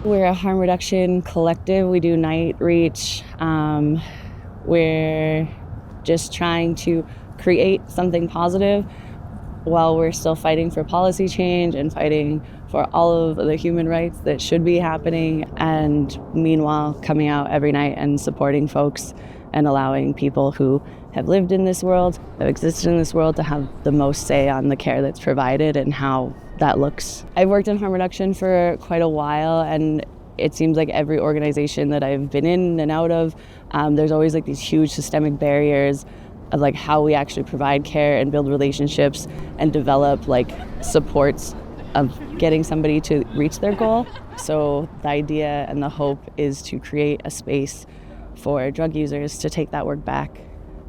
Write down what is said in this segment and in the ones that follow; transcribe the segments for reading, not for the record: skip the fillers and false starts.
We're a harm reduction collective. We do night reach. We're just trying to create something positive while we're still fighting for policy change and fighting for all of the human rights that should be happening, and meanwhile coming out every night and supporting folks and allowing people who have lived in this world, have existed in this world, to have the most say on the care that's provided and how that looks. I've worked in harm reduction for quite a while, and it seems like every organization that I've been in and out of, there's always like these huge systemic barriers of like how we actually provide care and build relationships and develop like supports of getting somebody to reach their goal. So the idea and the hope is to create a space for drug users to take that work back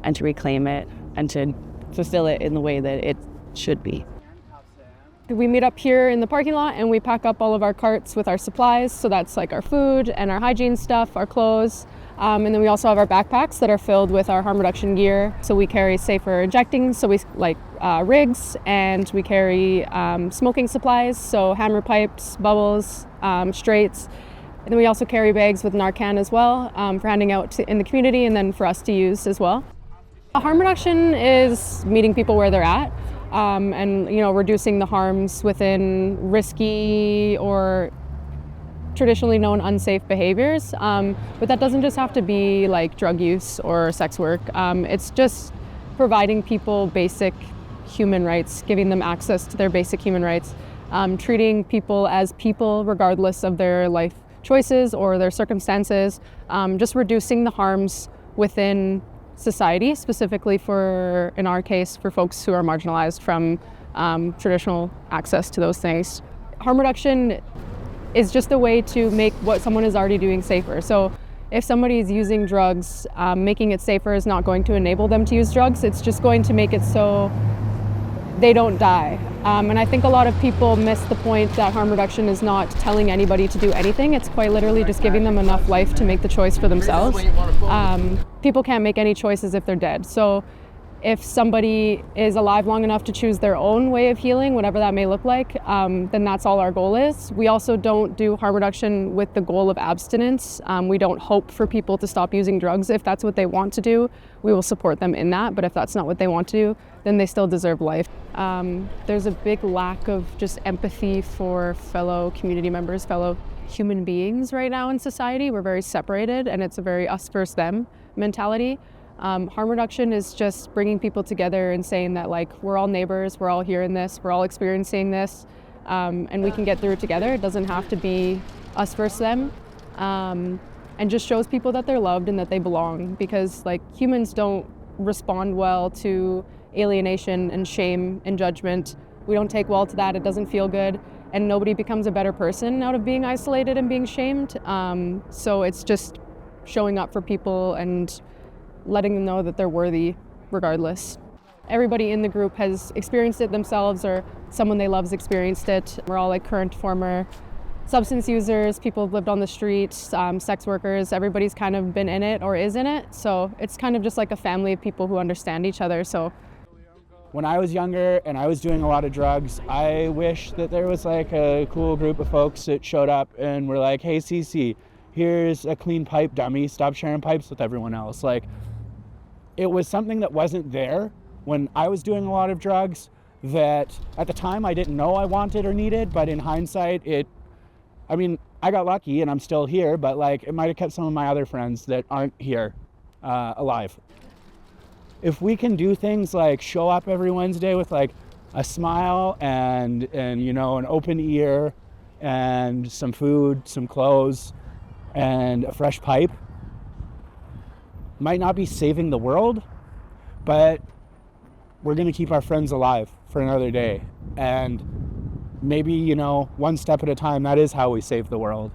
and to reclaim it and to fulfill it in the way that it should be. We meet up here in the parking lot and we pack up all of our carts with our supplies. So that's like our food and our hygiene stuff, our clothes. And then we also have our backpacks that are filled with our harm reduction gear. So we carry safer injecting, so we like rigs, and we carry smoking supplies, so hammer pipes, bubbles, straights. And then we also carry bags with Narcan as well for handing out in the community and then for us to use as well. Harm reduction is meeting people where they're at. And reducing the harms within risky or traditionally known unsafe behaviors. But that doesn't just have to be like drug use or sex work. It's just providing people basic human rights, giving them access to their basic human rights, treating people as people regardless of their life choices or their circumstances, just reducing the harms within society, specifically for, in our case, for folks who are marginalized from traditional access to those things. Harm reduction is just a way to make what someone is already doing safer. So if somebody is using drugs, making it safer is not going to enable them to use drugs. It's just going to make it so they don't die. And I think a lot of people miss the point that harm reduction is not telling anybody to do anything. It's quite literally just giving them enough life to make the choice for themselves. People can't make any choices if they're dead. So if somebody is alive long enough to choose their own way of healing, whatever that may look like, then that's all our goal is. We also don't do harm reduction with the goal of abstinence. We don't hope for people to stop using drugs. If that's what they want to do, we will support them in that. But if that's not what they want to do, then they still deserve life. There's a big lack of just empathy for fellow community members, fellow human beings right now in society. We're very separated, and it's a very us versus them mentality. Harm reduction is just bringing people together and saying that like we're all neighbors, we're all here in this, we're all experiencing this, and we can get through it together. It doesn't have to be us versus them, and just shows people that they're loved and that they belong, because like humans don't respond well to alienation and shame and judgment. We don't take well to that. It doesn't feel good, and nobody becomes a better person out of being isolated and being shamed. So it's just showing up for people and letting them know that they're worthy regardless. Everybody in the group has experienced it themselves, or someone they love has experienced it. We're all like current, former substance users, people who've lived on the streets, sex workers. Everybody's kind of been in it or is in it. So it's kind of just like a family of people who understand each other. So when I was younger and I was doing a lot of drugs, I wish that there was like a cool group of folks that showed up and were like, hey, Cece, here's a clean pipe, dummy. Stop sharing pipes with everyone else. Like, it was something that wasn't there when I was doing a lot of drugs that at the time I didn't know I wanted or needed, but in hindsight, I got lucky and I'm still here, but like it might have kept some of my other friends that aren't here alive. If we can do things like show up every Wednesday with like a smile and an open ear and some food, some clothes, and a fresh pipe, might not be saving the world, but we're going to keep our friends alive for another day. And maybe, one step at a time, that is how we save the world.